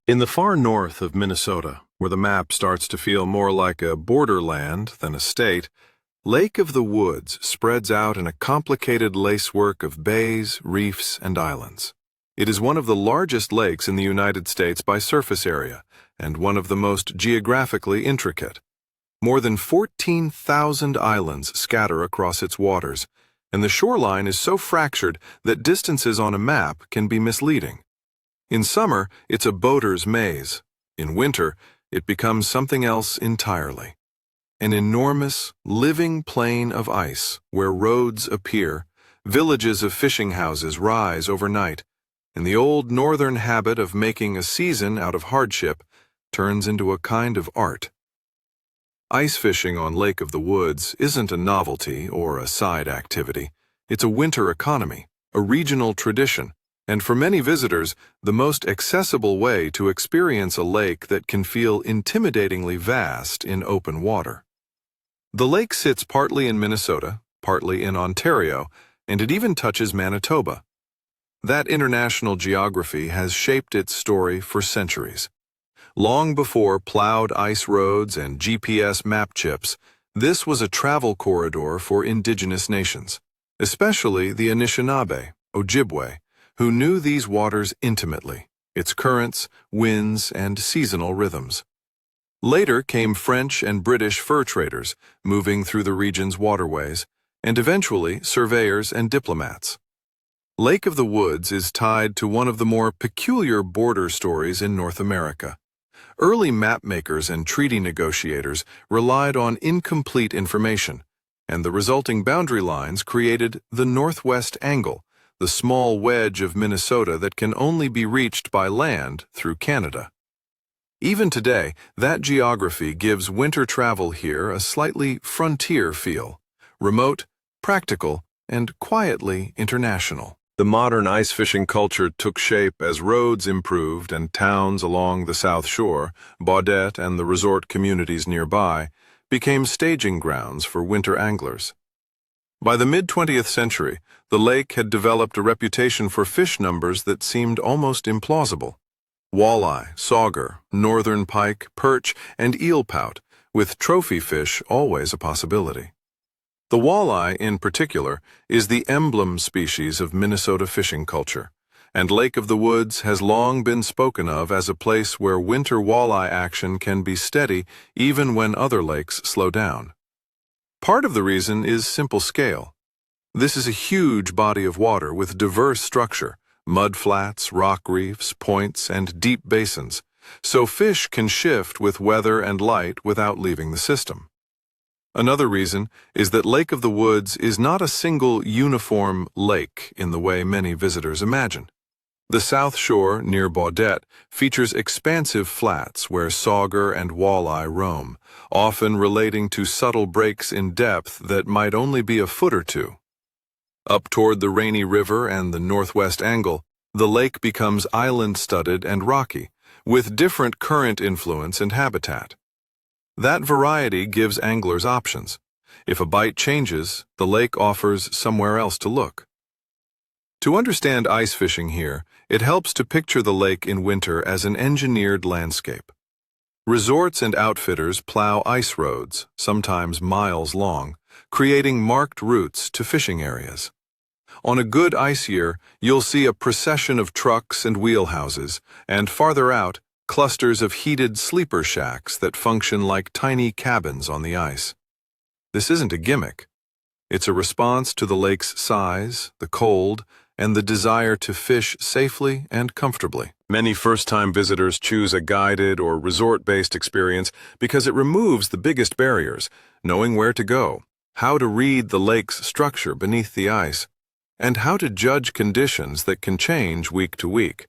In the far north of Minnesota, where the map starts to feel more like a borderland than a state, Lake of the Woods spreads out in a complicated lacework of bays, reefs, and islands. It is one of the largest lakes in the United States by surface area, and one of the most geographically intricate. More than 14,000 islands scatter across its waters, and the shoreline is so fractured that distances on a map can be misleading. In summer, it's a boater's maze. In winter, it becomes something else entirely. An enormous, living plain of ice where roads appear, villages of fishing houses rise overnight, and the old northern habit of making a season out of hardship turns into a kind of art. Ice fishing on Lake of the Woods isn't a novelty or a side activity. It's a winter economy, a regional tradition, and for many visitors, the most accessible way to experience a lake that can feel intimidatingly vast in open water. The lake sits partly in Minnesota, partly in Ontario, and it even touches Manitoba. That international geography has shaped its story for centuries. Long before plowed ice roads and GPS map chips, this was a travel corridor for indigenous nations, especially the Anishinaabe, Ojibwe, who knew these waters intimately, its currents, winds, and seasonal rhythms. Later came French and British fur traders, moving through the region's waterways, and eventually surveyors and diplomats. Lake of the Woods is tied to one of the more peculiar border stories in North America. Early mapmakers and treaty negotiators relied on incomplete information, and the resulting boundary lines created the Northwest Angle, the small wedge of Minnesota that can only be reached by land through Canada. Even today, that geography gives winter travel here a slightly frontier feel, remote, practical, and quietly international. The modern ice fishing culture took shape as roads improved and towns along the South Shore, Baudette and the resort communities nearby, became staging grounds for winter anglers. By the mid-20th century, the lake had developed a reputation for fish numbers that seemed almost implausible. Walleye, Sauger, northern pike, perch, and eelpout, with trophy fish always a possibility. The walleye, in particular, is the emblem species of Minnesota fishing culture, and Lake of the Woods has long been spoken of as a place where winter walleye action can be steady even when other lakes slow down. Part of the reason is simple scale. This is a huge body of water with diverse structure, mud flats, rock reefs, points, and deep basins, so fish can shift with weather and light without leaving the system. Another reason is that Lake of the Woods is not a single uniform lake in the way many visitors imagine. The South Shore, near Baudette, features expansive flats where sauger and walleye roam, often relating to subtle breaks in depth that might only be a foot or two. Up toward the Rainy River and the Northwest Angle, the lake becomes island-studded and rocky, with different current influence and habitat. That variety gives anglers options. If a bite changes, the lake offers somewhere else to look. To understand ice fishing here, it helps to picture the lake in winter as an engineered landscape. Resorts and outfitters plow ice roads, sometimes miles long, creating marked routes to fishing areas. On a good ice year, you'll see a procession of trucks and wheelhouses, and farther out, clusters of heated sleeper shacks that function like tiny cabins on the ice. This isn't a gimmick. It's a response to the lake's size, the cold, and the desire to fish safely and comfortably. Many first-time visitors choose a guided or resort-based experience because it removes the biggest barriers, knowing where to go, how to read the lake's structure beneath the ice, and how to judge conditions that can change week to week.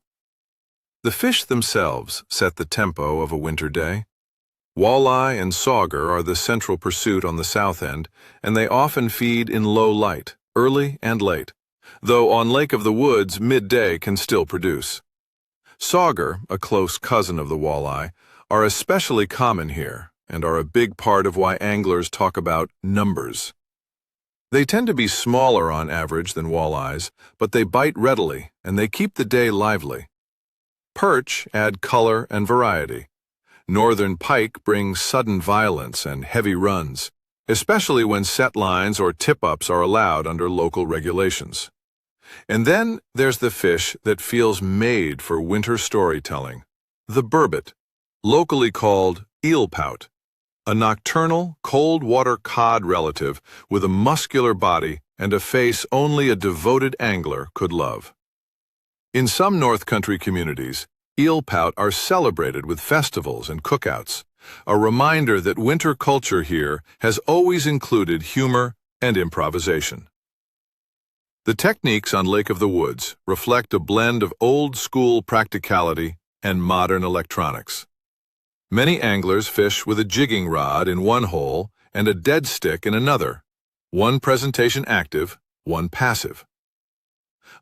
The fish themselves set the tempo of a winter day. Walleye and sauger are the central pursuit on the south end, and they often feed in low light, early and late, though on Lake of the Woods midday can still produce. Sauger, a close cousin of the walleye, are especially common here and are a big part of why anglers talk about numbers. They tend to be smaller on average than walleyes, but they bite readily and they keep the day lively. Perch add color and variety. Northern pike brings sudden violence and heavy runs, especially when set lines or tip-ups are allowed under local regulations. And then there's the fish that feels made for winter storytelling, the burbot, locally called eelpout, a nocturnal, cold-water cod relative with a muscular body and a face only a devoted angler could love. In some North Country communities, eelpout are celebrated with festivals and cookouts, a reminder that winter culture here has always included humor and improvisation. The techniques on Lake of the Woods reflect a blend of old-school practicality and modern electronics. Many anglers fish with a jigging rod in one hole and a dead stick in another, one presentation active, one passive.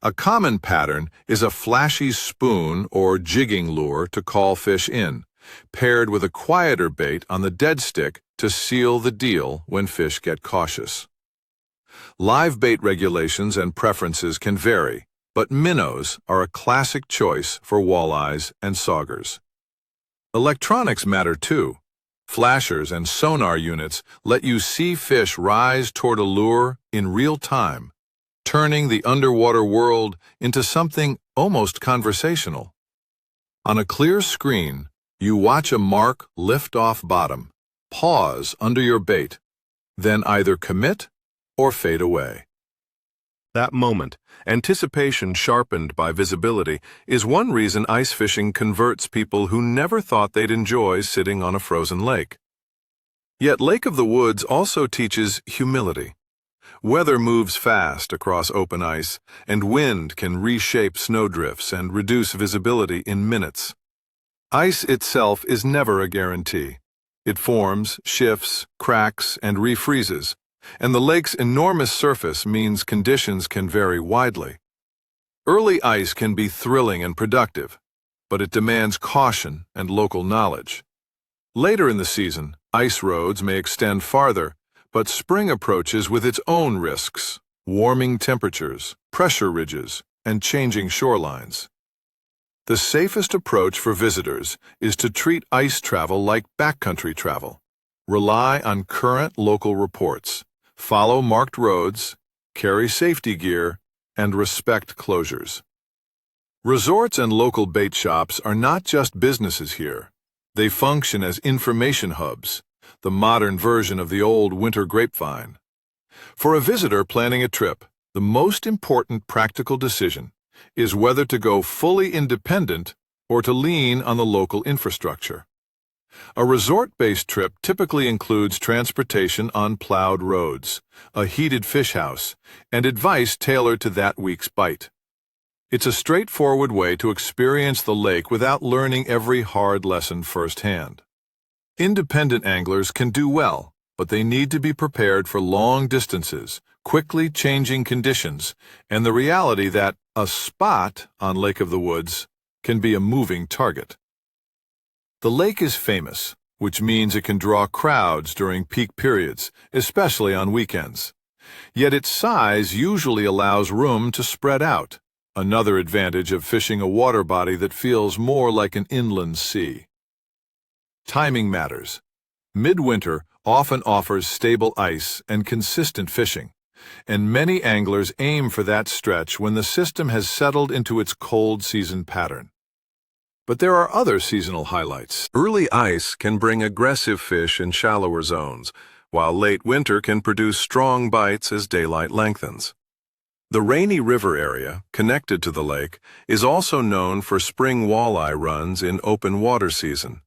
A common pattern is a flashy spoon or jigging lure to call fish in, paired with a quieter bait on the dead stick to seal the deal when fish get cautious. Live bait regulations and preferences can vary, but minnows are a classic choice for walleyes and saugers. Electronics matter too. Flashers and sonar units let you see fish rise toward a lure in real time, turning the underwater world into something almost conversational. On a clear screen, you watch a mark lift off bottom, pause under your bait, then either commit or fade away. That moment, anticipation sharpened by visibility, is one reason ice fishing converts people who never thought they'd enjoy sitting on a frozen lake. Yet Lake of the Woods also teaches humility. Weather moves fast across open ice, and wind can reshape snowdrifts and reduce visibility in minutes. Ice itself is never a guarantee. It forms, shifts, cracks, and refreezes, and the lake's enormous surface means conditions can vary widely. Early ice can be thrilling and productive, but it demands caution and local knowledge. Later in the season, ice roads may extend farther, but spring approaches with its own risks, warming temperatures, pressure ridges, and changing shorelines. The safest approach for visitors is to treat ice travel like backcountry travel. Rely on current local reports, follow marked roads, carry safety gear, and respect closures. Resorts and local bait shops are not just businesses here. They function as information hubs, the modern version of the old winter grapevine. For a visitor planning a trip, the most important practical decision is whether to go fully independent or to lean on the local infrastructure. A resort-based trip typically includes transportation on plowed roads, a heated fish house, and advice tailored to that week's bite. It's a straightforward way to experience the lake without learning every hard lesson firsthand. Independent anglers can do well, but they need to be prepared for long distances, quickly changing conditions, and the reality that a spot on Lake of the Woods can be a moving target. The lake is famous, which means it can draw crowds during peak periods, especially on weekends. Yet its size usually allows room to spread out, another advantage of fishing a water body that feels more like an inland sea. Timing matters. Midwinter often offers stable ice and consistent fishing, and many anglers aim for that stretch when the system has settled into its cold season pattern. But there are other seasonal highlights. Early ice can bring aggressive fish in shallower zones, while late winter can produce strong bites as daylight lengthens. The Rainy River area, connected to the lake, is also known for spring walleye runs in open water season,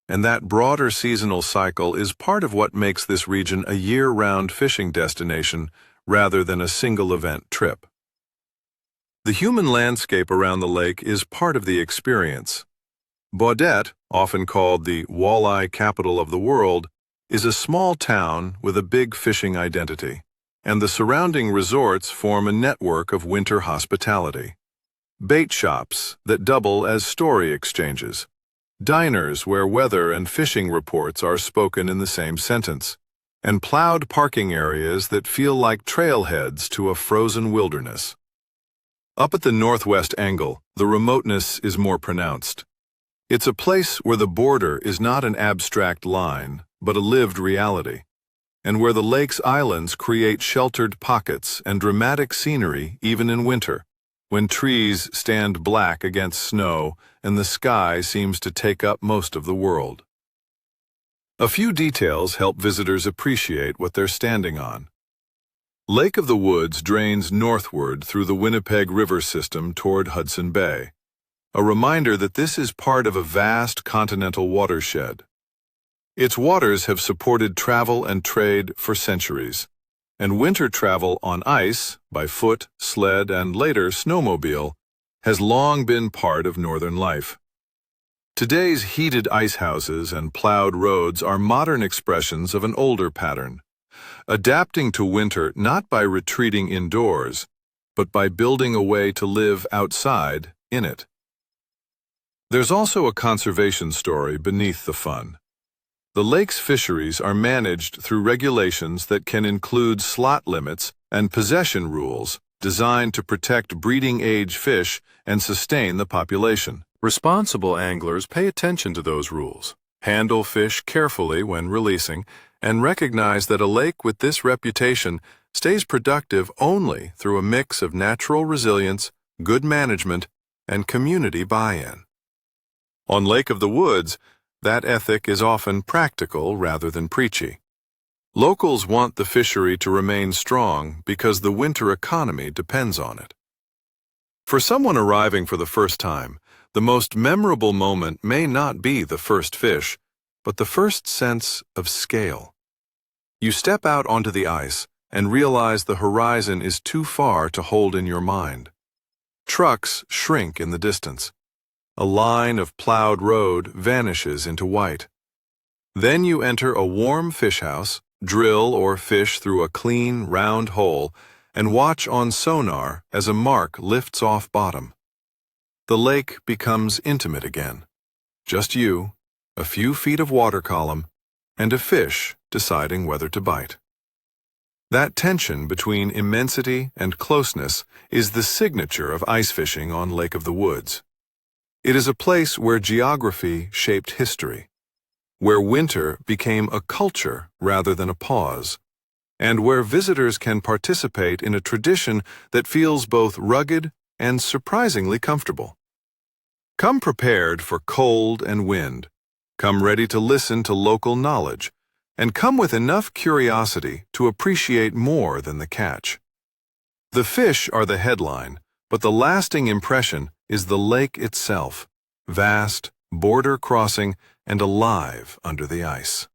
and that broader seasonal cycle is part of what makes this region a year-round fishing destination rather than a single-event trip. The human landscape around the lake is part of the experience. Baudette, often called the walleye capital of the world, is a small town with a big fishing identity, and the surrounding resorts form a network of winter hospitality. Bait shops that double as story exchanges, diners where weather and fishing reports are spoken in the same sentence, and plowed parking areas that feel like trailheads to a frozen wilderness. Up at the northwest angle, the remoteness is more pronounced. It's a place where the border is not an abstract line, but a lived reality, and where the lake's islands create sheltered pockets and dramatic scenery even in winter, when trees stand black against snow and the sky seems to take up most of the world. A few details help visitors appreciate what they're standing on. Lake of the Woods drains northward through the Winnipeg River system toward Hudson Bay, a reminder that this is part of a vast continental watershed. Its waters have supported travel and trade for centuries, and winter travel on ice, by foot, sled, and later snowmobile, has long been part of northern life. Today's heated ice houses and plowed roads are modern expressions of an older pattern, adapting to winter not by retreating indoors, but by building a way to live outside in it. There's also a conservation story beneath the fun. The lake's fisheries are managed through regulations that can include slot limits and possession rules designed to protect breeding-age fish and sustain the population. Responsible anglers pay attention to those rules, handle fish carefully when releasing, and recognize that a lake with this reputation stays productive only through a mix of natural resilience, good management, and community buy-in. On Lake of the Woods, that ethic is often practical rather than preachy. Locals want the fishery to remain strong because the winter economy depends on it. For someone arriving for the first time, the most memorable moment may not be the first fish, but the first sense of scale. You step out onto the ice and realize the horizon is too far to hold in your mind. Trucks shrink in the distance. A line of plowed road vanishes into white. Then you enter a warm fish house, drill or fish through a clean, round hole, and watch on sonar as a mark lifts off bottom. The lake becomes intimate again. Just you, a few feet of water column, and a fish deciding whether to bite. That tension between immensity and closeness is the signature of ice fishing on Lake of the Woods. It is a place where geography shaped history, where winter became a culture rather than a pause, and where visitors can participate in a tradition that feels both rugged and surprisingly comfortable. Come prepared for cold and wind, come ready to listen to local knowledge, and come with enough curiosity to appreciate more than the catch. The fish are the headline, but the lasting impression is the lake itself, vast, border-crossing, and alive under the ice.